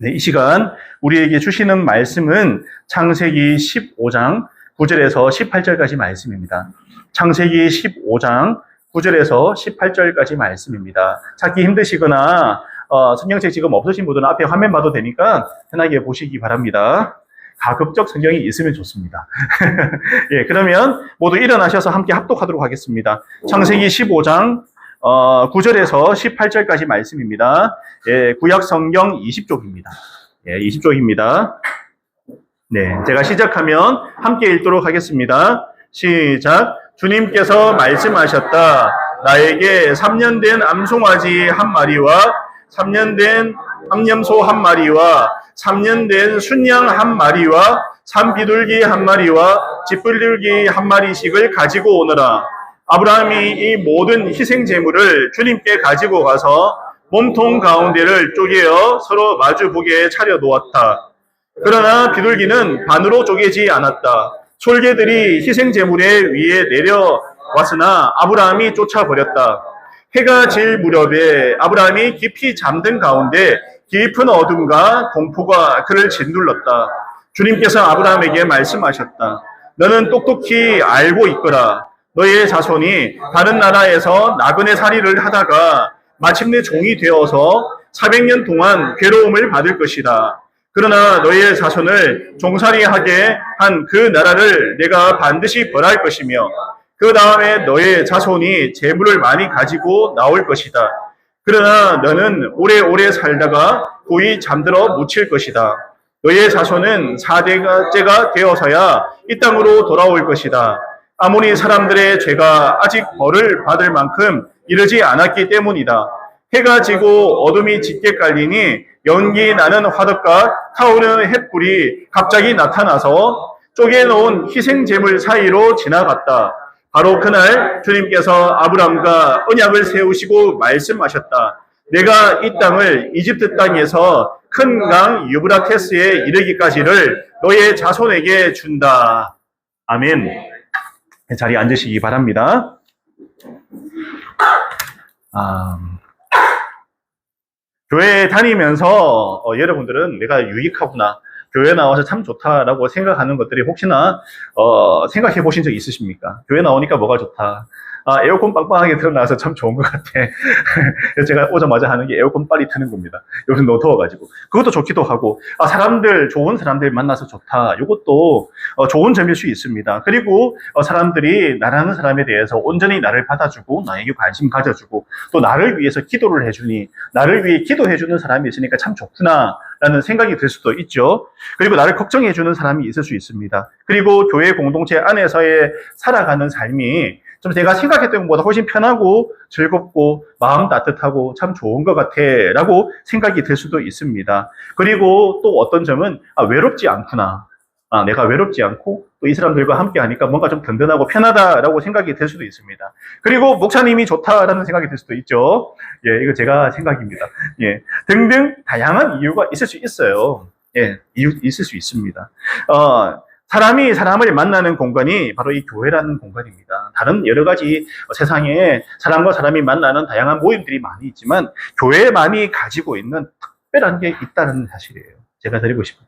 네, 이 시간 우리에게 주시는 말씀은 창세기 15장 9절에서 18절까지 말씀입니다. 창세기 15장 9절에서 18절까지 말씀입니다. 찾기 힘드시거나 성경책 지금 없으신 분들은 앞에 화면 봐도 되니까 편하게 보시기 바랍니다. 가급적 성경이 있으면 좋습니다. 예, 그러면 모두 일어나셔서 함께 합독하도록 하겠습니다. 창세기 15장 9절에서 18절까지 말씀입니다. 예, 구약 성경 20쪽입니다. 예, 20쪽입니다. 네, 제가 시작하면 함께 읽도록 하겠습니다. 시작. 주님께서 말씀하셨다. 나에게 3년 된 암송아지 한 마리와 3년 된 암염소 한 마리와 3년 된 순양 한 마리와 산비둘기 한 마리와 쥐뿔들기 한 마리씩을 가지고 오너라. 아브라함이 이 모든 희생 제물을 주님께 가지고 가서 몸통 가운데를 쪼개어 서로 마주보게 차려 놓았다. 그러나 비둘기는 반으로 쪼개지 않았다. 솔개들이 희생 제물에 위에 내려왔으나 아브라함이 쫓아버렸다. 해가 질 무렵에 아브라함이 깊이 잠든 가운데 깊은 어둠과 공포가 그를 짓눌렀다. 주님께서 아브라함에게 말씀하셨다. 너는 똑똑히 알고 있거라. 너의 자손이 다른 나라에서 나그네 살이를 하다가 마침내 종이 되어서 400년 동안 괴로움을 받을 것이다. 그러나 너의 자손을 종살이하게 한 그 나라를 내가 반드시 벌할 것이며 그 다음에 너의 자손이 재물을 많이 가지고 나올 것이다. 그러나 너는 오래오래 살다가 고이 잠들어 묻힐 것이다. 너의 자손은 4대째가 되어서야 이 땅으로 돌아올 것이다. 아모니 사람들의 죄가 아직 벌을 받을 만큼 이르지 않았기 때문이다. 해가 지고 어둠이 짙게 깔리니 연기 나는 화덕과 타오르는 횃불이 갑자기 나타나서 쪼개놓은 희생제물 사이로 지나갔다. 바로 그날 주님께서 아브람과 언약을 세우시고 말씀하셨다. 내가 이 땅을 이집트 땅에서 큰 강 유브라테스에 이르기까지를 너의 자손에게 준다. 아멘. 자리에 앉으시기 바랍니다. 교회에 다니면서 여러분들은 내가 유익하구나, 교회 나와서 참 좋다라고 생각하는 것들이 혹시나 생각해 보신 적 있으십니까? 교회 나오니까 뭐가 좋다. 에어컨 빵빵하게 틀어놔서 참 좋은 것 같아. 그래서 제가 오자마자 하는 게 에어컨 빨리 트는 겁니다. 요즘 너무 더워가지고. 그것도 좋기도 하고, 좋은 사람들 만나서 좋다. 이것도 좋은 점일 수 있습니다. 그리고 사람들이 나라는 사람에 대해서 온전히 나를 받아주고, 나에게 관심 가져주고, 또 나를 위해서 기도를 해주니, 나를 위해 기도해주는 사람이 있으니까 참 좋구나 라는 생각이 들 수도 있죠. 그리고 나를 걱정해주는 사람이 있을 수 있습니다. 그리고 교회 공동체 안에서의 살아가는 삶이 좀 제가 생각했던 것보다 훨씬 편하고 즐겁고 마음 따뜻하고 참 좋은 것 같아 라고 생각이 들 수도 있습니다. 그리고 또 어떤 점은 외롭지 않구나. 내가 외롭지 않고 또 이 사람들과 함께 하니까 뭔가 좀 든든하고 편하다라고 생각이 들 수도 있습니다. 그리고 목사님이 좋다라는 생각이 들 수도 있죠. 예, 이거 제가 생각입니다. 예, 등등 다양한 이유가 있을 수 있어요. 예, 이유 있을 수 있습니다. 사람이 사람을 만나는 공간이 바로 이 교회라는 공간입니다. 다른 여러 가지 세상에 사람과 사람이 만나는 다양한 모임들이 많이 있지만 교회만이 가지고 있는 특별한 게 있다는 사실이에요. 제가 드리고 싶은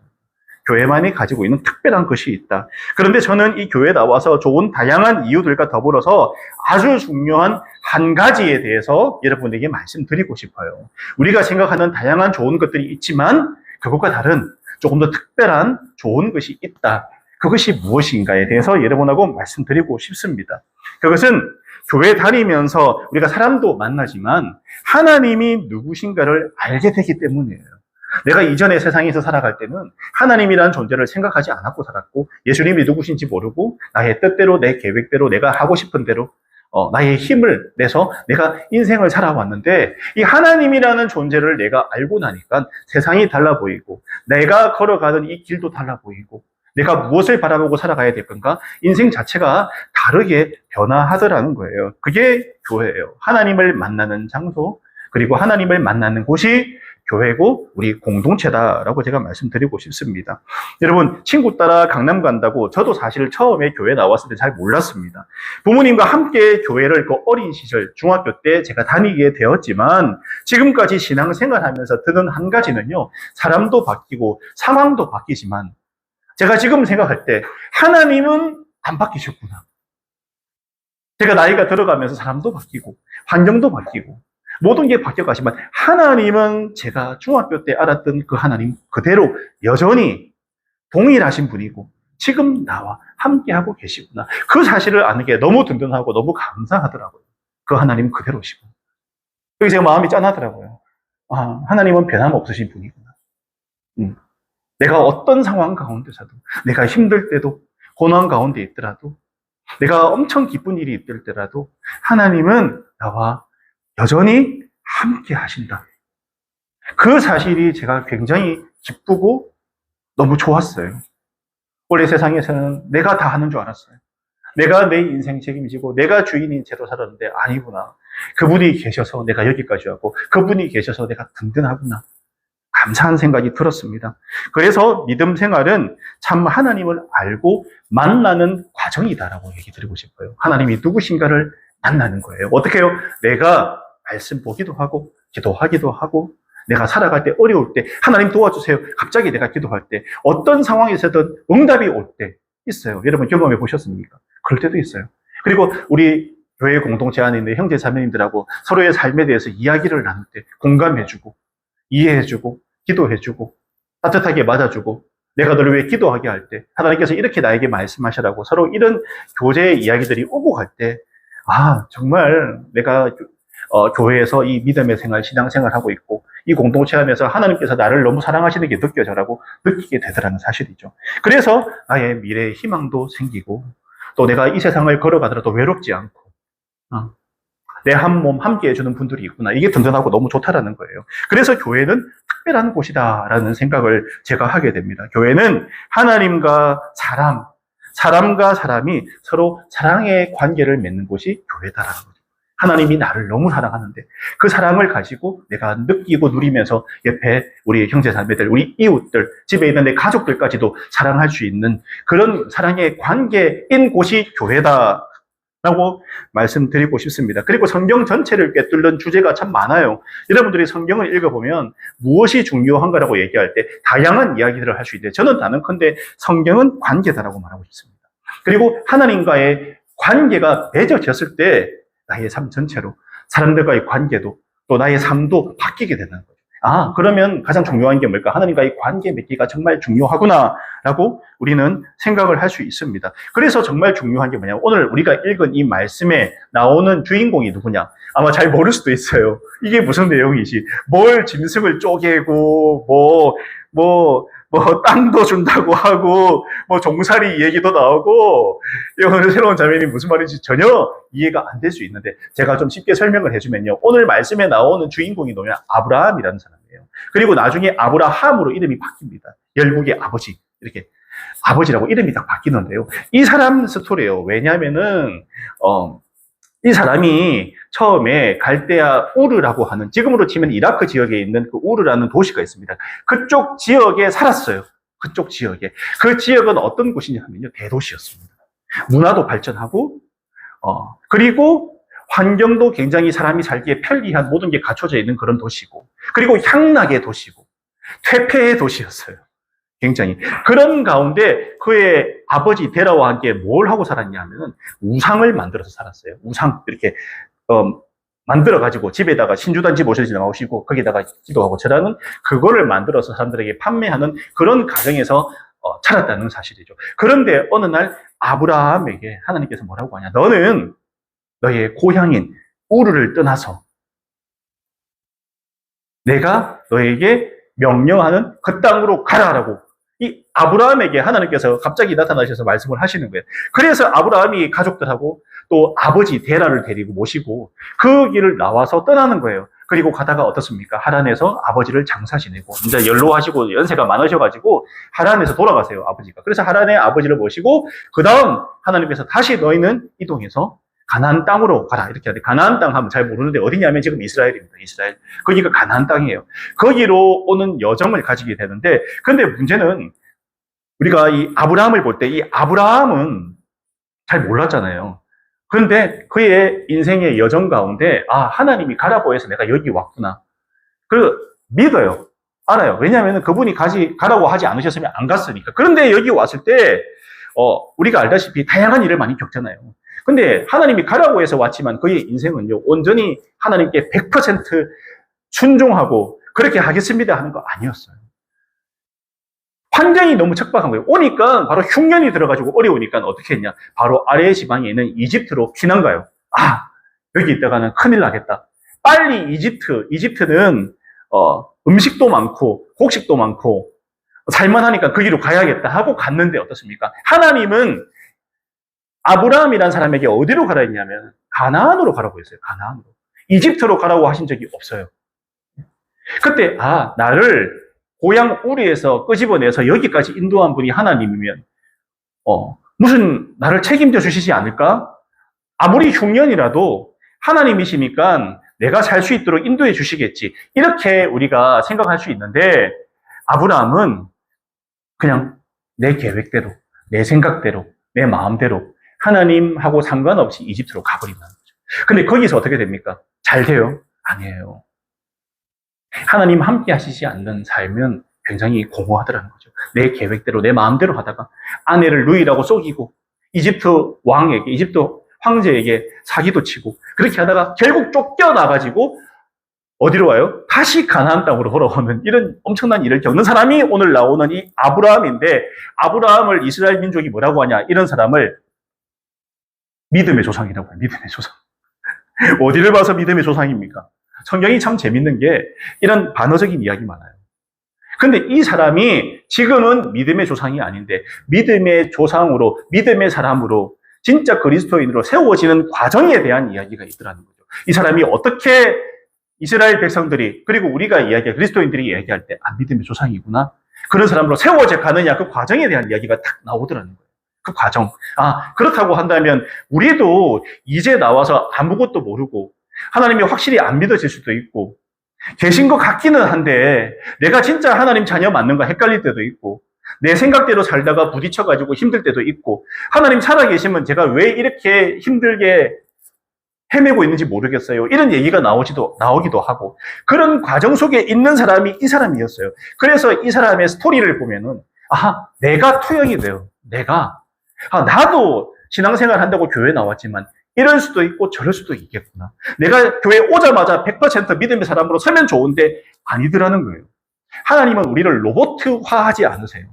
교회만이 가지고 있는 특별한 것이 있다. 그런데 저는 이 교회에 나와서 좋은 다양한 이유들과 더불어서 아주 중요한 한 가지에 대해서 여러분에게 말씀드리고 싶어요. 우리가 생각하는 다양한 좋은 것들이 있지만 그것과 다른 조금 더 특별한 좋은 것이 있다. 그것이 무엇인가에 대해서 여러분하고 말씀드리고 싶습니다. 그것은 교회 다니면서 우리가 사람도 만나지만 하나님이 누구신가를 알게 되기 때문이에요. 내가 이전에 세상에서 살아갈 때는 하나님이라는 존재를 생각하지 않았고 살았고, 예수님이 누구신지 모르고 나의 뜻대로 내 계획대로 내가 하고 싶은 대로 나의 힘을 내서 내가 인생을 살아왔는데, 이 하나님이라는 존재를 내가 알고 나니까 세상이 달라 보이고 내가 걸어가는 이 길도 달라 보이고 내가 무엇을 바라보고 살아가야 될 건가? 인생 자체가 다르게 변화하더라는 거예요. 그게 교회예요. 하나님을 만나는 장소, 그리고 하나님을 만나는 곳이 교회고 우리 공동체다라고 제가 말씀드리고 싶습니다. 여러분, 친구 따라 강남 간다고 저도 사실 처음에 교회 나왔을 때 잘 몰랐습니다. 부모님과 함께 교회를 그 어린 시절 중학교 때 제가 다니게 되었지만 지금까지 신앙생활하면서 드는 한 가지는요, 사람도 바뀌고 상황도 바뀌지만 제가 지금 생각할 때 하나님은 안 바뀌셨구나. 제가 나이가 들어가면서 사람도 바뀌고 환경도 바뀌고 모든 게 바뀌어가지만 하나님은 제가 중학교 때 알았던 그 하나님 그대로 여전히 동일하신 분이고 지금 나와 함께하고 계시구나. 그 사실을 아는 게 너무 든든하고 너무 감사하더라고요. 그 하나님 그대로시고. 그래서 제가 마음이 짠하더라고요. 아, 하나님은 변함없으신 분이구나. 내가 어떤 상황 가운데서도, 내가 힘들 때도, 고난 가운데 있더라도, 내가 엄청 기쁜 일이 있을 때라도 하나님은 나와 여전히 함께 하신다. 그 사실이 제가 굉장히 기쁘고 너무 좋았어요. 원래 세상에서는 내가 다 하는 줄 알았어요. 내가 내 인생 책임지고 내가 주인인 채로 살았는데 아니구나. 그분이 계셔서 내가 여기까지 왔고 그분이 계셔서 내가 든든하구나. 감사한 생각이 들었습니다. 그래서 믿음 생활은 참 하나님을 알고 만나는 과정이다라고 얘기 드리고 싶어요. 하나님이 누구신가를 만나는 거예요. 어떻게 해요? 내가 말씀 보기도 하고 기도하기도 하고 내가 살아갈 때 어려울 때 하나님 도와주세요. 갑자기 내가 기도할 때 어떤 상황에서든 응답이 올 때 있어요. 여러분 경험해 보셨습니까? 그럴 때도 있어요. 그리고 우리 교회 공동체 안에 있는 형제 자매님들하고 서로의 삶에 대해서 이야기를 나눌 때 공감해주고 이해해주고 기도해주고 따뜻하게 맞아주고 내가 너를 위해 기도하게 할 때 하나님께서 이렇게 나에게 말씀하시라고 서로 이런 교제의 이야기들이 오고 갈 때 아 정말 내가 교회에서 이 믿음의 생활, 신앙생활하고 있고 이 공동체 안에서 하나님께서 나를 너무 사랑하시는 게 느껴져라고 느끼게 되더라는 사실이죠. 그래서 나의 미래의 희망도 생기고 또 내가 이 세상을 걸어가더라도 외롭지 않고 내 한 몸 함께 해주는 분들이 있구나. 이게 든든하고 너무 좋다라는 거예요. 그래서 교회는 특별한 곳이다라는 생각을 제가 하게 됩니다. 교회는 하나님과 사람과 사람이 서로 사랑의 관계를 맺는 곳이 교회다라는 거죠. 하나님이 나를 너무 사랑하는데 그 사랑을 가지고 내가 느끼고 누리면서 옆에 우리 형제자매들, 우리 이웃들, 집에 있는 내 가족들까지도 사랑할 수 있는 그런 사랑의 관계인 곳이 교회다. 라고 말씀드리고 싶습니다. 그리고 성경 전체를 꿰뚫는 주제가 참 많아요. 여러분들이 성경을 읽어보면 무엇이 중요한가라고 얘기할 때 다양한 이야기들을 할 수 있는데 저는 단언컨대 성경은 관계다라고 말하고 싶습니다. 그리고 하나님과의 관계가 맺어졌을 때 나의 삶 전체로 사람들과의 관계도 또 나의 삶도 바뀌게 되는 거죠. 아, 그러면 가장 중요한 게 뭘까? 하나님과의 관계 맺기가 정말 중요하구나라고 우리는 생각을 할 수 있습니다. 그래서 정말 중요한 게 뭐냐? 오늘 우리가 읽은 이 말씀에 나오는 주인공이 누구냐? 아마 잘 모를 수도 있어요. 이게 무슨 내용이지? 뭘 짐승을 쪼개고 땅도 준다고 하고, 종살이 얘기도 나오고, 이거는 새로운 자매님 무슨 말인지 전혀 이해가 안 될 수 있는데, 제가 좀 쉽게 설명을 해주면요. 오늘 말씀에 나오는 주인공이 누구냐? 아브라함이라는 사람이에요. 그리고 나중에 아브라함으로 이름이 바뀝니다. 열국의 아버지. 이렇게. 아버지라고 이름이 딱 바뀌는데요. 이 사람 스토리예요. 왜냐면은, 이 사람이 처음에 갈대아 우르라고 하는 지금으로 치면 이라크 지역에 있는 그 우르라는 도시가 있습니다. 그쪽 지역에 살았어요. 그쪽 지역에. 그 지역은 어떤 곳이냐면요. 대도시였습니다. 문화도 발전하고 그리고 환경도 굉장히 사람이 살기에 편리한 모든 게 갖춰져 있는 그런 도시고 그리고 향락의 도시고 퇴폐의 도시였어요. 굉장히. 그런 가운데 그의 아버지 데라와 함께 뭘 하고 살았냐 하면은 우상을 만들어서 살았어요. 우상, 이렇게, 만들어가지고 집에다가 신주단지 모셔지 나오시고 거기다가 기도하고 절하는 그거를 만들어서 사람들에게 판매하는 그런 가정에서 살았다는 사실이죠. 그런데 어느 날 아브라함에게 하나님께서 뭐라고 하냐. 너는 너의 고향인 우르를 떠나서 내가 너에게 명령하는 그 땅으로 가라라고 이 아브라함에게 하나님께서 갑자기 나타나셔서 말씀을 하시는 거예요. 그래서 아브라함이 가족들하고 또 아버지 데라를 데리고 모시고 그 길을 나와서 떠나는 거예요. 그리고 가다가 어떻습니까? 하란에서 아버지를 장사 지내고 이제 연로하시고 연세가 많으셔가지고 하란에서 돌아가세요. 아버지가. 그래서 하란에 아버지를 모시고 그 다음 하나님께서 다시 너희는 이동해서 가나안 땅으로 가라. 이렇게 해야 돼. 가나안 땅 하면 잘 모르는데 어디냐면 지금 이스라엘입니다. 이스라엘. 거기가 가나안 땅이에요. 거기로 오는 여정을 가지게 되는데, 근데 문제는 우리가 이 아브라함을 볼 때 이 아브라함은 잘 몰랐잖아요. 그런데 그의 인생의 여정 가운데 하나님이 가라고 해서 내가 여기 왔구나. 믿어요. 알아요. 왜냐하면 그분이 가라고 하지 않으셨으면 안 갔으니까. 그런데 여기 왔을 때 우리가 알다시피 다양한 일을 많이 겪잖아요. 근데 하나님이 가라고 해서 왔지만 그의 인생은요, 온전히 하나님께 100% 순종하고 그렇게 하겠습니다 하는 거 아니었어요. 환경이 너무 척박한 거예요. 오니까 바로 흉년이 들어가지고 어려우니까 어떻게 했냐. 바로 아래 지방에 있는 이집트로 피난 가요. 여기 있다가는 큰일 나겠다. 빨리 이집트는 음식도 많고 곡식도 많고 살만하니까 거기로 가야겠다 하고 갔는데 어떻습니까? 하나님은 아브라함이라는 사람에게 어디로 가라 했냐면 가나안으로 가라고 했어요. 가나안으로. 이집트로 가라고 하신 적이 없어요. 그때 나를 고향 우리에서 끄집어내서 여기까지 인도한 분이 하나님이면 무슨 나를 책임져 주시지 않을까? 아무리 흉년이라도 하나님이시니까 내가 살 수 있도록 인도해 주시겠지. 이렇게 우리가 생각할 수 있는데 아브라함은 그냥 내 계획대로, 내 생각대로, 내 마음대로 하나님하고 상관없이 이집트로 가버리는 거죠. 근데 거기서 어떻게 됩니까? 잘 돼요? 아니에요. 하나님 함께 하시지 않는 삶은 굉장히 공허하더라는 거죠. 내 계획대로, 내 마음대로 하다가 아내를 누이라고 속이고 이집트 황제에게 사기도 치고 그렇게 하다가 결국 쫓겨나가지고 어디로 와요? 다시 가나안 땅으로 돌아오는 이런 엄청난 일을 겪는 사람이 오늘 나오는 이 아브라함인데, 아브라함을 이스라엘 민족이 뭐라고 하냐? 이런 사람을 믿음의 조상이라고 해요. 믿음의 조상. 어디를 봐서 믿음의 조상입니까? 성경이 참 재밌는 게 이런 반어적인 이야기 많아요. 근데 이 사람이 지금은 믿음의 조상이 아닌데 믿음의 조상으로, 믿음의 사람으로, 진짜 그리스도인으로 세워지는 과정에 대한 이야기가 있더라는 거죠. 이 사람이 어떻게 이스라엘 백성들이, 그리고 우리가 그리스도인들이 이야기할 때 믿음의 조상이구나, 그런 사람으로 세워져 가느냐, 그 과정에 대한 이야기가 딱 나오더라는 거예요. 그 과정. 그렇다고 한다면 우리도 이제 나와서 아무것도 모르고 하나님이 확실히 안 믿어질 수도 있고 계신 것 같기는 한데 내가 진짜 하나님 자녀 맞는가 헷갈릴 때도 있고 내 생각대로 살다가 부딪혀가지고 힘들 때도 있고 하나님 살아계시면 제가 왜 이렇게 힘들게 헤매고 있는지 모르겠어요. 이런 얘기가 나오기도 하고 그런 과정 속에 있는 사람이 이 사람이었어요. 그래서 이 사람의 스토리를 보면은 내가 투영이 돼요. 나도 신앙생활 한다고 교회 나왔지만 이럴 수도 있고 저럴 수도 있겠구나. 내가 교회 오자마자 100% 믿음의 사람으로 서면 좋은데 아니더라는 거예요. 하나님은 우리를 로봇화하지 않으세요.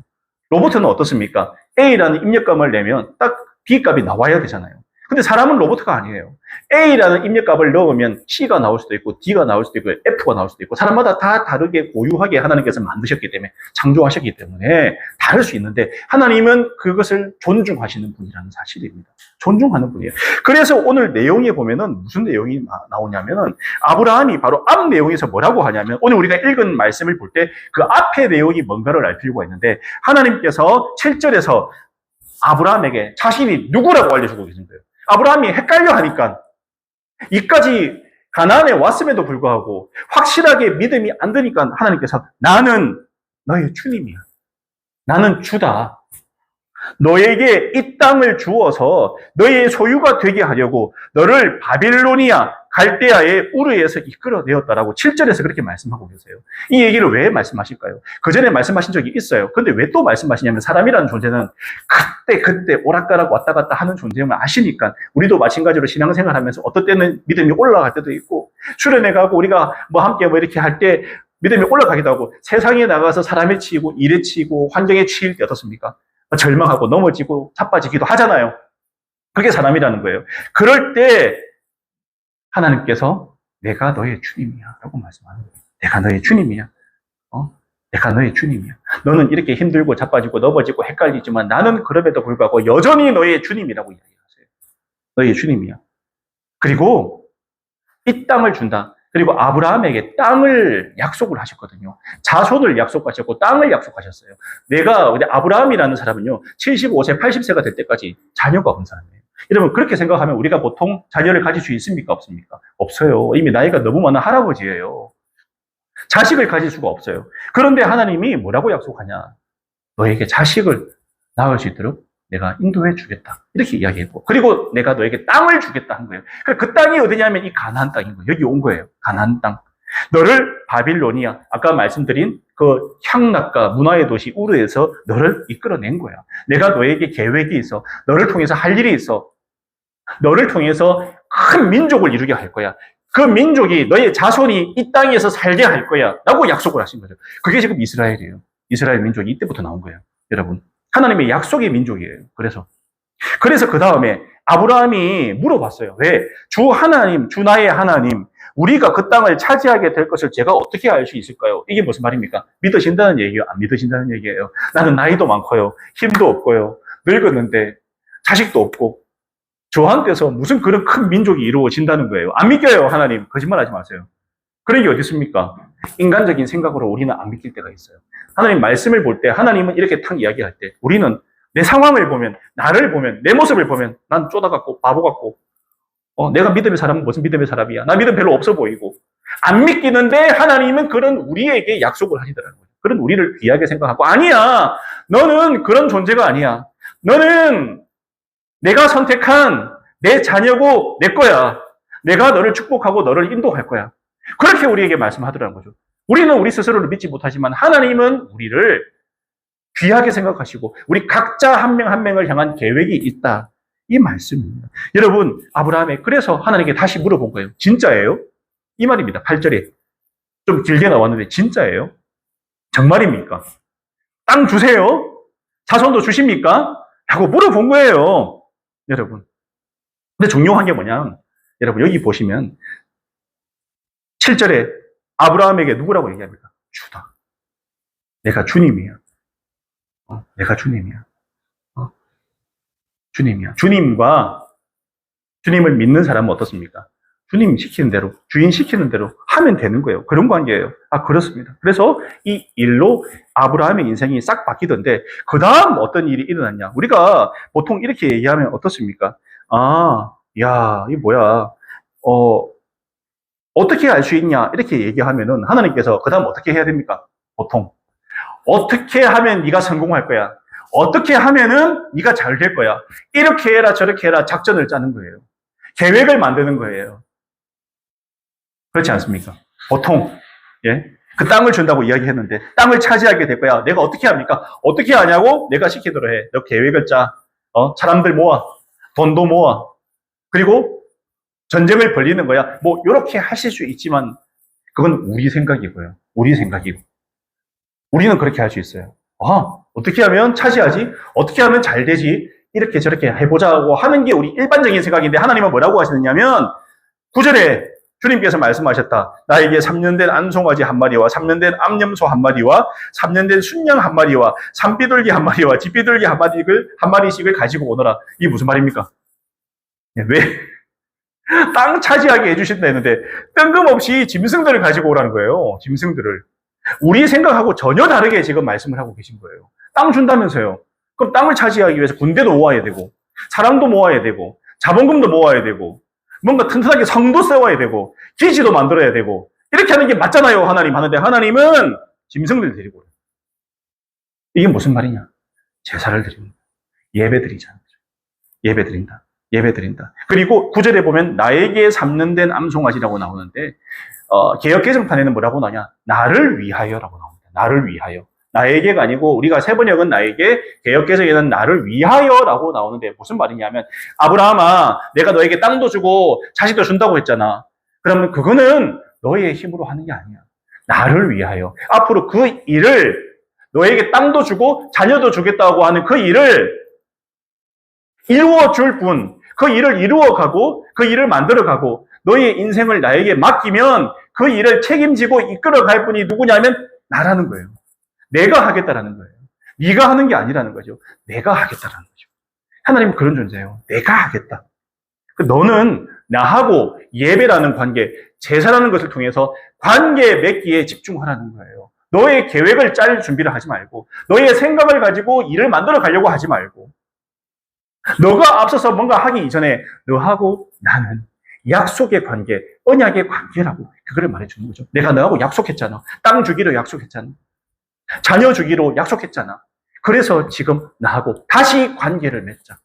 로봇은 어떻습니까? A라는 입력값을 내면 딱 B값이 나와야 되잖아요. 근데 사람은 로봇가 아니에요. A라는 입력값을 넣으면 C가 나올 수도 있고 D가 나올 수도 있고 F가 나올 수도 있고 사람마다 다 다르게 고유하게 하나님께서 만드셨기 때문에, 창조하셨기 때문에 다를 수 있는데 하나님은 그것을 존중하시는 분이라는 사실입니다. 존중하는 분이에요. 그래서 오늘 내용에 보면은 무슨 내용이 나오냐면은 아브라함이 바로 앞 내용에서 뭐라고 하냐면 오늘 우리가 읽은 말씀을 볼 때 그 앞의 내용이 뭔가를 알 필요가 있는데 하나님께서 7절에서 아브라함에게 자신이 누구라고 알려주고 계신 거예요. 아브라함이 헷갈려 하니까 이까지 가나안에 왔음에도 불구하고 확실하게 믿음이 안 드니까 하나님께서 나는 너의 주님이야. 나는 주다. 너에게 이 땅을 주어서 너의 소유가 되게 하려고 너를 바빌로니아, 갈대아의 우르에서 이끌어내었다라고 7절에서 그렇게 말씀하고 계세요. 이 얘기를 왜 말씀하실까요? 그 전에 말씀하신 적이 있어요. 근데 왜 또 말씀하시냐면 사람이라는 존재는 그때 오락가락 왔다 갔다 하는 존재임을 아시니까 우리도 마찬가지로 신앙생활 하면서 어떤 때는 믿음이 올라갈 때도 있고 수련회 가고 우리가 함께 이렇게 할 때 믿음이 올라가기도 하고 세상에 나가서 사람에 치이고 일에 치이고 환경에 치일 때 어떻습니까? 절망하고 넘어지고 자빠지기도 하잖아요. 그게 사람이라는 거예요. 그럴 때 하나님께서 내가 너의 주님이야 라고 말씀하는 거예요. 내가 너의 주님이야. 내가 너의 주님이야. 너는 이렇게 힘들고 자빠지고 넘어지고 헷갈리지만 나는 그럼에도 불구하고 여전히 너의 주님이라고 이야기하세요. 너의 주님이야. 그리고 이 땅을 준다. 그리고 아브라함에게 땅을 약속을 하셨거든요. 자손을 약속하셨고 땅을 약속하셨어요. 아브라함이라는 사람은요, 75세, 80세가 될 때까지 자녀가 없는 사람이에요. 여러분, 그렇게 생각하면 우리가 보통 자녀를 가질 수 있습니까? 없습니까? 없어요. 이미 나이가 너무 많은 할아버지예요. 자식을 가질 수가 없어요. 그런데 하나님이 뭐라고 약속하냐? 너에게 자식을 낳을 수 있도록 내가 인도해 주겠다. 이렇게 이야기했고, 그리고 내가 너에게 땅을 주겠다 한 거예요. 그 땅이 어디냐면 이 가나안 땅인 거예요. 여기 온 거예요. 가나안 땅. 너를 바빌로니아, 아까 말씀드린 그 향락과 문화의 도시 우르에서 너를 이끌어낸 거야. 내가 너에게 계획이 있어. 너를 통해서 할 일이 있어. 너를 통해서 큰 민족을 이루게 할 거야. 그 민족이, 너의 자손이 이 땅에서 살게 할 거야. 라고 약속을 하신 거죠. 그게 지금 이스라엘이에요. 이스라엘 민족이 이때부터 나온 거예요. 여러분. 하나님의 약속의 민족이에요. 그래서 그 다음에 아브라함이 물어봤어요. 왜? 주 하나님, 주 나의 하나님, 우리가 그 땅을 차지하게 될 것을 제가 어떻게 알 수 있을까요? 이게 무슨 말입니까? 믿으신다는 얘기예요? 안 믿으신다는 얘기예요? 나는 나이도 많고요. 힘도 없고요. 늙었는데 자식도 없고 저한테서 무슨 그런 큰 민족이 이루어진다는 거예요. 안 믿겨요, 하나님. 거짓말하지 마세요. 그런 게 어디 있습니까? 인간적인 생각으로 우리는 안 믿길 때가 있어요. 하나님 말씀을 볼 때, 하나님은 이렇게 탁 이야기할 때, 우리는 내 상황을 보면, 나를 보면, 내 모습을 보면, 난 쪼다같고, 바보 같고, 내가 믿음의 사람은 무슨 믿음의 사람이야? 나 믿음 별로 없어 보이고. 안 믿기는데, 하나님은 그런 우리에게 약속을 하시더라는 거예요. 그런 우리를 귀하게 생각하고, 아니야! 너는 그런 존재가 아니야. 너는 내가 선택한 내 자녀고 내 거야. 내가 너를 축복하고 너를 인도할 거야. 그렇게 우리에게 말씀하더라는 거죠. 우리는 우리 스스로를 믿지 못하지만 하나님은 우리를 귀하게 생각하시고 우리 각자 한 명 한 명을 향한 계획이 있다. 이 말씀입니다. 여러분, 아브라함이 그래서 하나님께 다시 물어본 거예요. 진짜예요? 이 말입니다. 8절에. 좀 길게 나왔는데 진짜예요? 정말입니까? 땅 주세요? 자손도 주십니까? 라고 물어본 거예요. 여러분. 근데 중요한 게 뭐냐? 여러분, 여기 보시면 7절에 아브라함에게 누구라고 얘기합니까? 주다. 내가 주님이야. 내가 주님이야. 주님이야. 주님을 믿는 사람은 어떻습니까? 주님 시키는 대로, 주인 시키는 대로 하면 되는 거예요. 그런 관계예요. 그렇습니다. 그래서 이 일로 아브라함의 인생이 싹 바뀌던데, 그 다음 어떤 일이 일어났냐? 우리가 보통 이렇게 얘기하면 어떻습니까? 이 뭐야. 어떻게 알 수 있냐? 이렇게 얘기하면은 하나님께서 그 다음 어떻게 해야 됩니까? 보통. 어떻게 하면 네가 성공할 거야? 어떻게 하면은 네가 잘 될 거야? 이렇게 해라 저렇게 해라 작전을 짜는 거예요. 계획을 만드는 거예요. 그렇지 않습니까? 보통 그 땅을 준다고 이야기했는데 땅을 차지하게 될 거야. 내가 어떻게 합니까? 어떻게 하냐고? 내가 시키도록 해. 너 계획을 짜. 사람들 모아. 돈도 모아. 그리고 전쟁을 벌리는 거야. 뭐 이렇게 하실 수 있지만 그건 우리 생각이고요. 우리 생각이고. 우리는 그렇게 할 수 있어요. 어떻게 하면 차지하지? 어떻게 하면 잘 되지? 이렇게 저렇게 해보자고 하는 게 우리 일반적인 생각인데 하나님은 뭐라고 하시느냐면 9절에 주님께서 말씀하셨다. 나에게 3년 된 암송아지 한 마리와 3년 된 암염소 한 마리와 3년 된 순양 한 마리와 산비둘기 한 마리와 집비둘기 한 마리씩을 가지고 오너라. 이게 무슨 말입니까? 왜? 땅 차지하게 해주신다 했는데 뜬금없이 짐승들을 가지고 오라는 거예요. 짐승들을. 우리 생각하고 전혀 다르게 지금 말씀을 하고 계신 거예요. 땅 준다면서요. 그럼 땅을 차지하기 위해서 군대도 모아야 되고 사람도 모아야 되고 자본금도 모아야 되고 뭔가 튼튼하게 성도 세워야 되고 기지도 만들어야 되고 이렇게 하는 게 맞잖아요. 하나님 하는데 하나님은 짐승들 데리고 오래요. 이게 무슨 말이냐? 제사를 드립니다. 예배 드리자는 거죠. 예배 드린다. 예배 드린다. 그리고 9절에 보면 나에게 3년 된 암송아지라고 나오는데 개역 개정판에는 뭐라고 나오냐? 나를 위하여라고 나옵니다. 나를 위하여. 나에게가 아니고 우리가 세번역은 나에게, 개역 개정에는 나를 위하여라고 나오는데 무슨 말이냐면 아브라함아, 내가 너에게 땅도 주고 자식도 준다고 했잖아. 그러면 그거는 너의 힘으로 하는 게 아니야. 나를 위하여. 앞으로 그 일을 너에게 땅도 주고 자녀도 주겠다고 하는 그 일을 이루어 줄 분, 그 일을 이루어가고 그 일을 만들어가고 너의 인생을 나에게 맡기면 그 일을 책임지고 이끌어갈 분이 누구냐면 나라는 거예요. 내가 하겠다라는 거예요. 네가 하는 게 아니라는 거죠. 내가 하겠다라는 거죠. 하나님은 그런 존재예요. 내가 하겠다. 너는 나하고 예배라는 관계, 제사라는 것을 통해서 관계 맺기에 집중하라는 거예요. 너의 계획을 짤 준비를 하지 말고 너의 생각을 가지고 일을 만들어 가려고 하지 말고 너가 앞서서 뭔가 하기 이전에 너하고 나는 약속의 관계, 언약의 관계라고 그거를 말해주는 거죠. 내가 너하고 약속했잖아. 땅 주기로 약속했잖아. 자녀 주기로 약속했잖아. 그래서 지금 나하고 다시 관계를 맺자.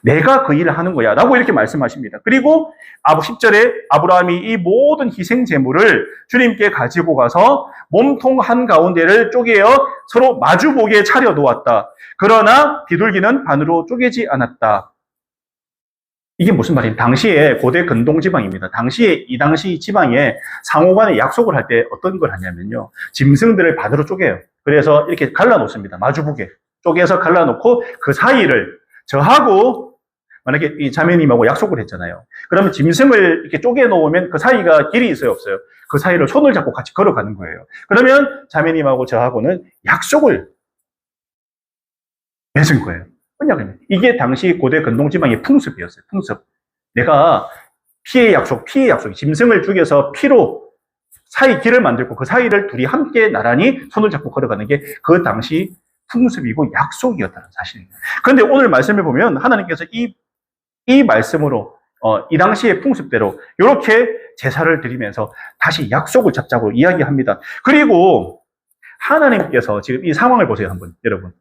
내가 그 일을 하는 거야. 라고 이렇게 말씀하십니다. 그리고 10절에 아브라함이 이 모든 희생 제물을 주님께 가지고 가서 몸통 한가운데를 쪼개어 서로 마주보게 차려 놓았다. 그러나 비둘기는 반으로 쪼개지 않았다. 이게 무슨 말이에요? 당시에 고대 근동 지방입니다. 이 당시 지방에 상호간에 약속을 할 때 어떤 걸 하냐면요. 짐승들을 반으로 쪼개요. 그래서 이렇게 갈라놓습니다. 마주보게. 쪼개서 갈라놓고 그 사이를 저하고 만약에 이 자매님하고 약속을 했잖아요. 그러면 짐승을 이렇게 쪼개 놓으면 그 사이가 길이 있어요, 없어요? 그 사이를 손을 잡고 같이 걸어가는 거예요. 그러면 자매님하고 저하고는 약속을 맺은 거예요. 언약을. 이게 당시 고대 근동지방의 풍습이었어요. 풍습. 내가 피의 약속, 짐승을 죽여서 피로 사이 길을 만들고 그 사이를 둘이 함께 나란히 손을 잡고 걸어가는 게 그 당시 풍습이고 약속이었다는 사실입니다. 그런데 오늘 말씀을 보면 하나님께서 이 말씀으로 이 당시의 풍습대로 이렇게 제사를 드리면서 다시 약속을 잡자고 이야기합니다. 그리고 하나님께서 지금 이 상황을 보세요, 한번 여러분.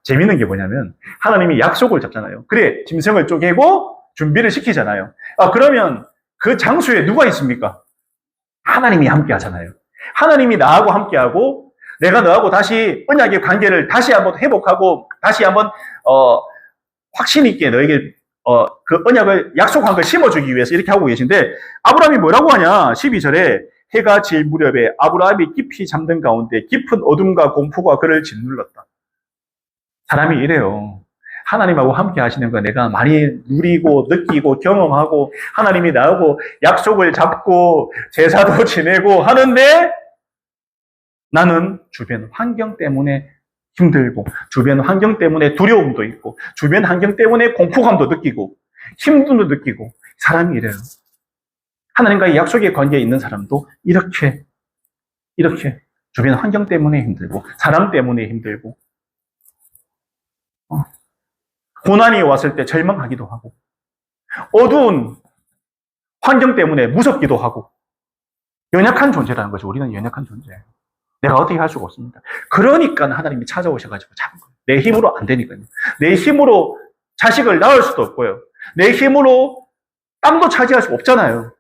재밌는 게 뭐냐면 하나님이 약속을 잡잖아요. 그래, 짐승을 쪼개고 준비를 시키잖아요. 그러면 그 장소에 누가 있습니까? 하나님이 함께 하잖아요. 하나님이 나하고 함께하고 내가 너하고 다시 언약의 관계를 다시 한번 회복하고 다시 한번 확신 있게 너에게 그 언약을 약속한 걸 심어주기 위해서 이렇게 하고 계신데 아브라함이 뭐라고 하냐? 12절에 해가 질 무렵에 아브라함이 깊이 잠든 가운데 깊은 어둠과 공포가 그를 짓눌렀다. 사람이 이래요. 하나님하고 함께 하시는 거 내가 많이 누리고 느끼고 경험하고 하나님이 나하고 약속을 잡고 제사도 지내고 하는데 나는 주변 환경 때문에 힘들고 주변 환경 때문에 두려움도 있고 주변 환경 때문에 공포감도 느끼고 힘듦도 느끼고 사람이 이래요. 하나님과의 약속의 관계에 있는 사람도 이렇게 주변 환경 때문에 힘들고 사람 때문에 힘들고 고난이 왔을 때 절망하기도 하고 어두운 환경 때문에 무섭기도 하고 연약한 존재라는 거죠. 우리는 연약한 존재예요. 내가 어떻게 할 수가 없습니다. 그러니까 하나님이 찾아오셔가지고 잡은 거예요. 내 힘으로 안 되니까요. 내 힘으로 자식을 낳을 수도 없고요. 내 힘으로 땅도 차지할 수 없잖아요.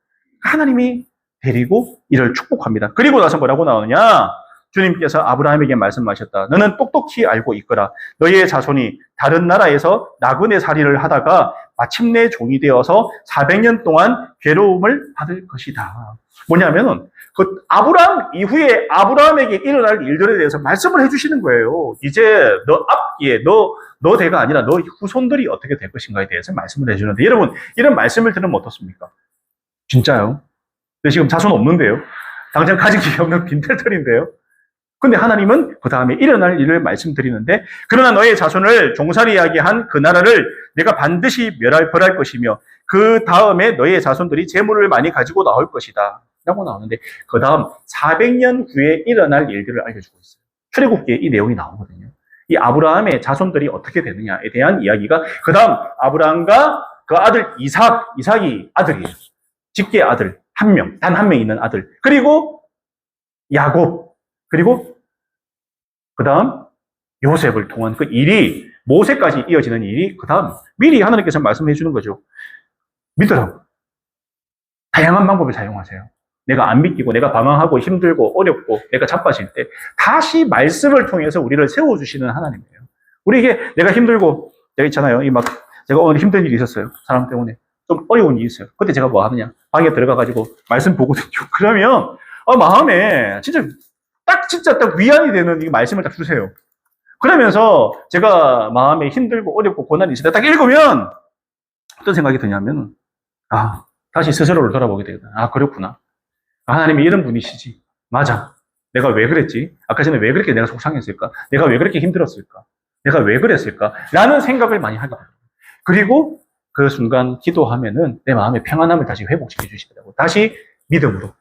하나님이 데리고 이를 축복합니다. 그리고 나서 뭐라고 나오느냐? 주님께서 아브라함에게 말씀하셨다. 너는 똑똑히 알고 있거라. 너희의 자손이 다른 나라에서 나그네 살이를 하다가 마침내 종이 되어서 400년 동안 괴로움을 받을 것이다. 뭐냐면은 그 아브라함 이후에 아브라함에게 일어날 일들에 대해서 말씀을 해주시는 거예요. 이제 너 앞기에 너 대가 아니라 너 후손들이 어떻게 될 것인가에 대해서 말씀을 해주는데 여러분 이런 말씀을 들으면 어떻습니까? 진짜요? 근데 지금 자손 없는데요. 당장 가진 게 없는 빈털털인데요. 근데 하나님은 그 다음에 일어날 일을 말씀드리는데 그러나 너의 자손을 종살이하게 한 그 나라를 내가 반드시 벌할 것이며 그 다음에 너의 자손들이 재물을 많이 가지고 나올 것이다 라고 나오는데 그 다음 400년 후에 일어날 일들을 알려주고 있어요. 출애굽기에 이 내용이 나오거든요. 이 아브라함의 자손들이 어떻게 되느냐에 대한 이야기가 그 다음 아브라함과 그 아들 이삭이 아들이에요. 직계 아들 단 한 명 있는 아들 그리고 야곱 그리고 그 다음 요셉을 통한 그 일이 모세까지 이어지는 일이 그 다음 미리 하나님께서 말씀해 주는 거죠. 믿으라고. 다양한 방법을 사용하세요. 내가 안 믿기고 내가 방황하고 힘들고 어렵고 내가 자빠질 때 다시 말씀을 통해서 우리를 세워주시는 하나님이에요. 우리 이게 내가 힘들고 내가 있잖아요. 제가 오늘 힘든 일이 있었어요. 사람 때문에. 좀 어려운 일이 있어요. 그때 제가 뭐 하느냐. 방에 들어가가지고 말씀 보거든요. 그러면 마음에 진짜 딱 위안이 되는 이 말씀을 딱 주세요. 그러면서 제가 마음에 힘들고 어렵고 고난이 있을 때 딱 읽으면 어떤 생각이 드냐면 다시 스스로를 돌아보게 되거든. 그렇구나. 하나님이 이런 분이시지. 맞아. 내가 왜 그랬지? 아까 전에 왜 그렇게 내가 속상했을까? 내가 왜 그렇게 힘들었을까? 내가 왜 그랬을까? 라는 생각을 많이 하게 돼요. 그리고 그 순간 기도하면은 내 마음의 평안함을 다시 회복시켜 주시더라고요. 다시 믿음으로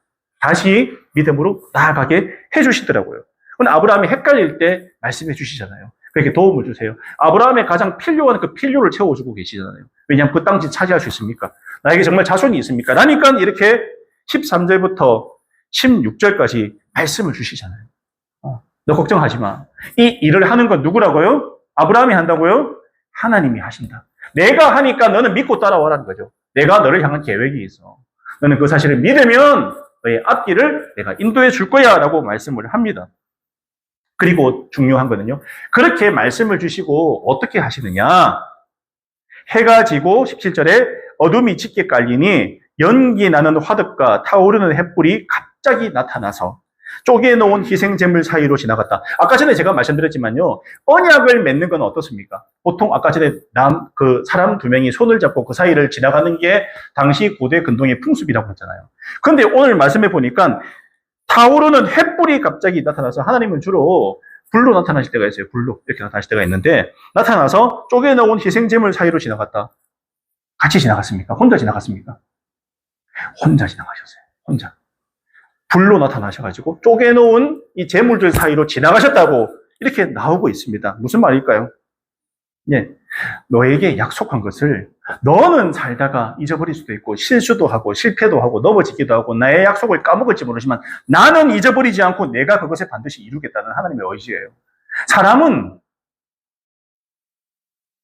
나아가게 해주시더라고요. 근데 아브라함이 헷갈릴 때 말씀해 주시잖아요. 그렇게 도움을 주세요. 아브라함의 가장 필요한 그 필요를 채워주고 계시잖아요. 왜냐하면 그 땅지 차지할 수 있습니까? 나에게 정말 자손이 있습니까? 라니까 이렇게 13절부터 16절까지 말씀을 주시잖아요. 너 걱정하지 마. 이 일을 하는 건 누구라고요? 아브라함이 한다고요? 하나님이 하신다. 내가 하니까 너는 믿고 따라와라는 거죠. 내가 너를 향한 계획이 있어. 너는 그 사실을 믿으면 너의 앞길을 내가 인도해 줄 거야 라고 말씀을 합니다. 그리고 중요한 거는요. 그렇게 말씀을 주시고 어떻게 하시느냐. 해가 지고 17절에 어둠이 짙게 깔리니 연기 나는 화덕과 타오르는 햇불이 갑자기 나타나서 쪼개놓은 희생제물 사이로 지나갔다. 아까 전에 제가 말씀드렸지만요. 언약을 맺는 건 어떻습니까? 보통 아까 전에 사람 두 명이 손을 잡고 그 사이를 지나가는 게 당시 고대 근동의 풍습이라고 했잖아요. 그런데 오늘 말씀해 보니까 타오르는 햇불이 갑자기 나타나서 하나님은 주로 불로 나타나실 때가 있어요. 불로 이렇게 나타나실 때가 있는데 나타나서 쪼개놓은 희생제물 사이로 지나갔다. 같이 지나갔습니까? 혼자 지나갔습니까? 혼자 지나가셨어요. 혼자. 불로 나타나셔가지고 쪼개놓은 이 재물들 사이로 지나가셨다고 이렇게 나오고 있습니다. 무슨 말일까요? 예, 너에게 약속한 것을 너는 살다가 잊어버릴 수도 있고 실수도 하고 실패도 하고 넘어지기도 하고 나의 약속을 까먹을지 모르지만 나는 잊어버리지 않고 내가 그것을 반드시 이루겠다는 하나님의 의지예요. 사람은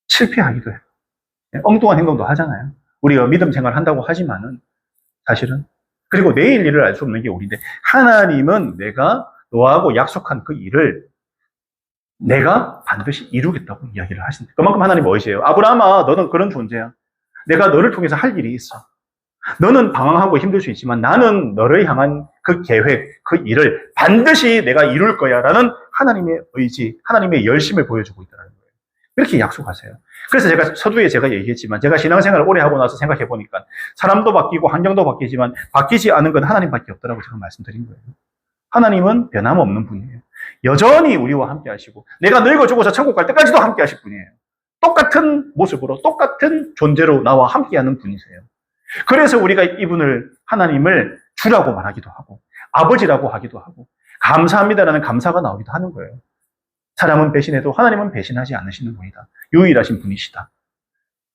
실패하기도 해요. 엉뚱한 행동도 하잖아요. 우리가 믿음 생활을 한다고 하지만은 사실은 그리고 내일 일을 알 수 없는 게 우리인데 하나님은 내가 너하고 약속한 그 일을 내가 반드시 이루겠다고 이야기를 하신다. 그만큼 하나님 의지예요. 아브라함아 너는 그런 존재야. 내가 너를 통해서 할 일이 있어. 너는 방황하고 힘들 수 있지만 나는 너를 향한 그 계획, 그 일을 반드시 내가 이룰 거야 라는 하나님의 의지, 하나님의 열심을 보여주고 있다는 거예요. 이렇게 약속하세요. 그래서 제가 서두에 제가 얘기했지만 제가 신앙생활을 오래 하고 나서 생각해 보니까 사람도 바뀌고 환경도 바뀌지만 바뀌지 않은 건 하나님밖에 없더라고 제가 말씀드린 거예요. 하나님은 변함없는 분이에요. 여전히 우리와 함께 하시고 내가 늙어 죽어서 천국 갈 때까지도 함께 하실 분이에요. 똑같은 모습으로 똑같은 존재로 나와 함께 하는 분이세요. 그래서 우리가 이분을 하나님을 주라고 말하기도 하고 아버지라고 하기도 하고 감사합니다라는 감사가 나오기도 하는 거예요. 사람은 배신해도 하나님은 배신하지 않으시는 분이다. 유일하신 분이시다.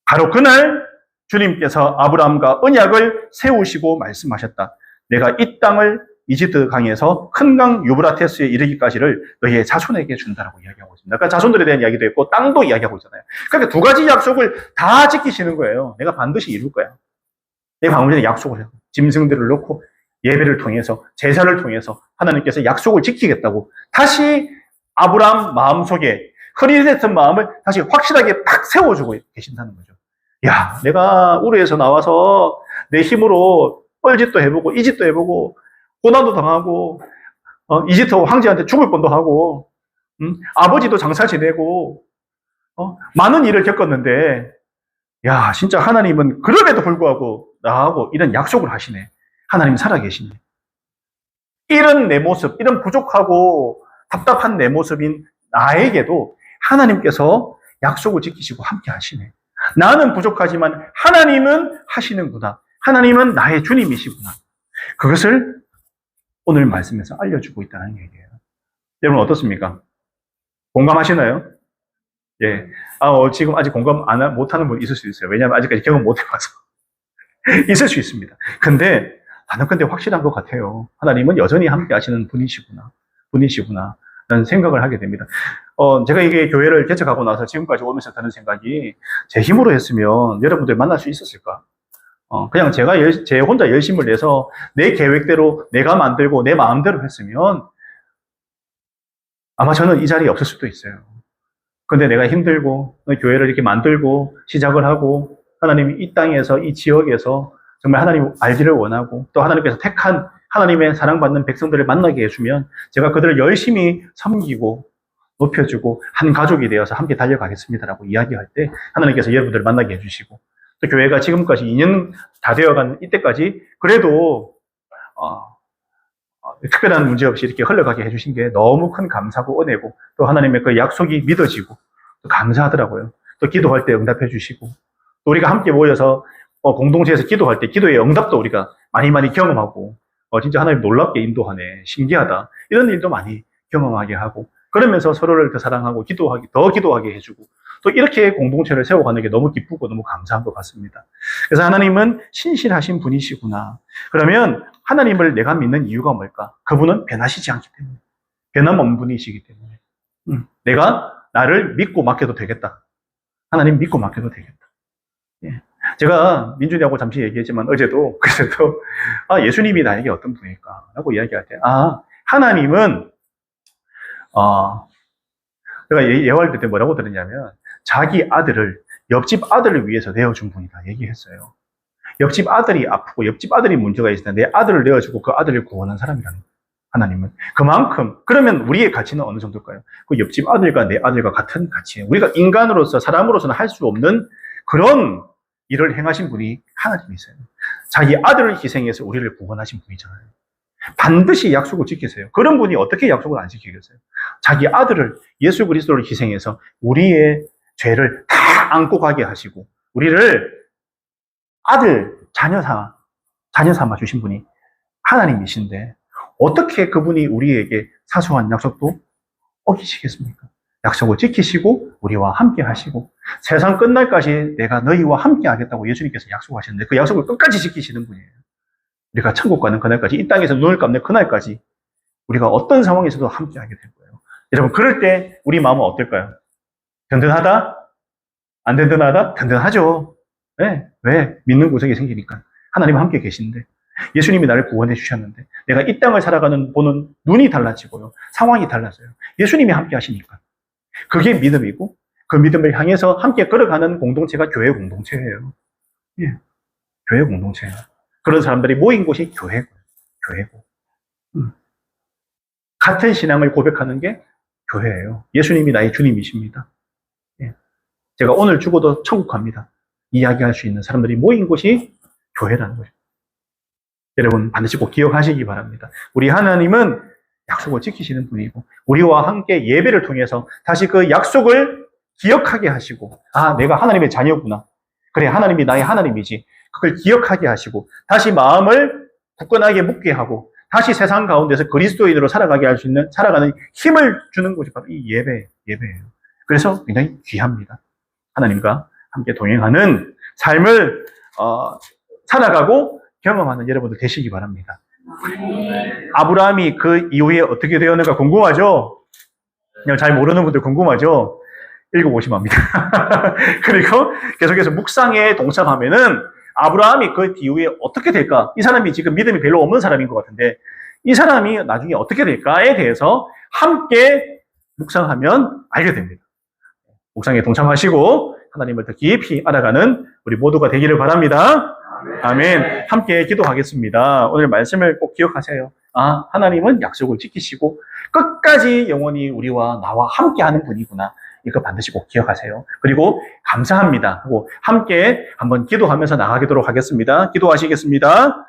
바로 그날 주님께서 아브라함과 언약을 세우시고 말씀하셨다. 내가 이 땅을 이집트 강에서 큰 강 유브라테스에 이르기까지를 너희의 자손에게 준다라고 이야기하고 있습니다. 그러니까 자손들에 대한 이야기도 있고 땅도 이야기하고 있잖아요. 그러니까 두 가지 약속을 다 지키시는 거예요. 내가 반드시 이룰 거야. 내가 방금 전에 약속을 해요. 짐승들을 놓고 예배를 통해서 제사를 통해서 하나님께서 약속을 지키겠다고 다시 아브라함 마음속에 흐릿했던 마음을 다시 확실하게 딱 세워주고 계신다는 거죠. 야, 내가 우르에서 나와서 내 힘으로 뻘짓도 해보고 이 짓도 해보고 고난도 당하고 이집트 황제한테 죽을 뻔도 하고 아버지도 장사 지내고 많은 일을 겪었는데 야, 진짜 하나님은 그럼에도 불구하고 나하고 이런 약속을 하시네. 하나님 살아계시네. 이런 내 모습, 이런 부족하고 답답한 내 모습인 나에게도 하나님께서 약속을 지키시고 함께 하시네. 나는 부족하지만 하나님은 하시는구나. 하나님은 나의 주님이시구나. 그것을 오늘 말씀에서 알려주고 있다는 얘기예요. 여러분 어떻습니까? 공감하시나요? 예. 지금 아직 공감 못하는 분 있을 수 있어요. 왜냐하면 아직까지 경험 못 해봐서. 있을 수 있습니다. 근데 나는 확실한 것 같아요. 하나님은 여전히 함께 하시는 분이시구나. 라는 생각을 하게 됩니다. 제가 이게 교회를 개척하고 나서 지금까지 오면서 드는 생각이 제 힘으로 했으면 여러분들 만날 수 있었을까? 그냥 제 혼자 열심을 내서 내 계획대로 내가 만들고 내 마음대로 했으면 아마 저는 이 자리에 없을 수도 있어요. 근데 내가 힘들고 교회를 이렇게 만들고 시작을 하고 하나님이 이 땅에서 이 지역에서 정말 하나님 알기를 원하고 또 하나님께서 택한 하나님의 사랑받는 백성들을 만나게 해주면 제가 그들을 열심히 섬기고 높여주고 한 가족이 되어서 함께 달려가겠습니다라고 이야기할 때 하나님께서 여러분들을 만나게 해주시고 또 교회가 지금까지 2년 다 되어간 이때까지 그래도 특별한 문제 없이 이렇게 흘러가게 해주신 게 너무 큰 감사고 은혜고 또 하나님의 그 약속이 믿어지고 또 감사하더라고요. 또 기도할 때 응답해 주시고 또 우리가 함께 모여서 공동체에서 기도할 때 기도의 응답도 우리가 많이 경험하고 진짜 하나님 놀랍게 인도하네, 신기하다 이런 일도 많이 경험하게 하고 그러면서 서로를 더 사랑하고 더 기도하게 해주고 또 이렇게 공동체를 세워가는 게 너무 기쁘고 너무 감사한 것 같습니다. 그래서 하나님은 신실하신 분이시구나. 그러면 하나님을 내가 믿는 이유가 뭘까? 그분은 변하시지 않기 때문에. 변함없는 분이시기 때문에. 내가 나를 믿고 맡겨도 되겠다. 하나님 믿고 맡겨도 되겠다. 예. 제가 민준이하고 잠시 얘기했지만 어제도 그래도 예수님이 나에게 어떤 분일까? 라고 이야기할 때 하나님은 제가 예화할 때 뭐라고 들었냐면 자기 아들을 옆집 아들을 위해서 내어준 분이다 얘기했어요. 옆집 아들이 아프고 옆집 아들이 문제가 있을 때 내 아들을 내어주고 그 아들을 구원한 사람이라는 거예요. 하나님은. 그만큼 그러면 우리의 가치는 어느 정도일까요? 그 옆집 아들과 내 아들과 같은 가치예요. 우리가 인간으로서 사람으로서는 할 수 없는 그런 일을 행하신 분이 하나님이세요. 자기 아들을 희생해서 우리를 구원하신 분이잖아요. 반드시 약속을 지키세요. 그런 분이 어떻게 약속을 안 지키겠어요? 자기 아들을 예수 그리스도를 희생해서 우리의 죄를 다 안고 가게 하시고 우리를 아들, 자녀 삼아 주신 분이 하나님이신데 어떻게 그분이 우리에게 사소한 약속도 어기시겠습니까? 약속을 지키시고 우리와 함께 하시고 세상 끝날까지 내가 너희와 함께 하겠다고 예수님께서 약속하셨는데 그 약속을 끝까지 지키시는 분이에요. 우리가 천국 가는 그날까지 이 땅에서 눈을 감는 그날까지 우리가 어떤 상황에서도 함께 하게 될 거예요. 여러분 그럴 때 우리 마음은 어떨까요? 든든하다? 안 든든하다? 든든하죠. 네. 왜? 믿는 구석이 생기니까. 하나님 함께 계신데 예수님이 나를 구원해 주셨는데 내가 이 땅을 살아가는 보는 눈이 달라지고요. 상황이 달라져요. 예수님이 함께 하시니까. 그게 믿음이고 그 믿음을 향해서 함께 걸어가는 공동체가 교회 공동체예요. 예. 교회 공동체예요. 그런 사람들이 모인 곳이 교회고. 같은 신앙을 고백하는 게 교회예요. 예수님이 나의 주님이십니다. 예. 제가 오늘 죽어도 천국 갑니다. 이야기할 수 있는 사람들이 모인 곳이 교회라는 거죠. 여러분 반드시 꼭 기억하시기 바랍니다. 우리 하나님은 약속을 지키시는 분이고 우리와 함께 예배를 통해서 다시 그 약속을 기억하게 하시고 내가 하나님의 자녀구나. 그래 하나님이 나의 하나님이지. 그걸 기억하게 하시고 다시 마음을 굳건하게 묻게 하고 다시 세상 가운데서 그리스도인으로 살아가게 할 수 있는 살아가는 힘을 주는 곳이 바로 이 예배예요. 그래서 굉장히 귀합니다. 하나님과 함께 동행하는 삶을 살아가고 경험하는 여러분들 되시기 바랍니다. 아브라함이 그 이후에 어떻게 되었는가 궁금하죠? 그냥 잘 모르는 분들 궁금하죠? 읽어보시면 합니다. 그리고 계속해서 묵상에 동참하면은 아브라함이 그 이후에 어떻게 될까? 이 사람이 지금 믿음이 별로 없는 사람인 것 같은데 이 사람이 나중에 어떻게 될까에 대해서 함께 묵상하면 알게 됩니다. 묵상에 동참하시고 하나님을 더 깊이 알아가는 우리 모두가 되기를 바랍니다. 아멘. 함께 기도하겠습니다. 오늘 말씀을 꼭 기억하세요. 하나님은 약속을 지키시고 끝까지 영원히 우리와 나와 함께 하는 분이구나. 이거 반드시 꼭 기억하세요. 그리고 감사합니다 하고 함께 한번 기도하면서 나가도록 하겠습니다. 기도하시겠습니다.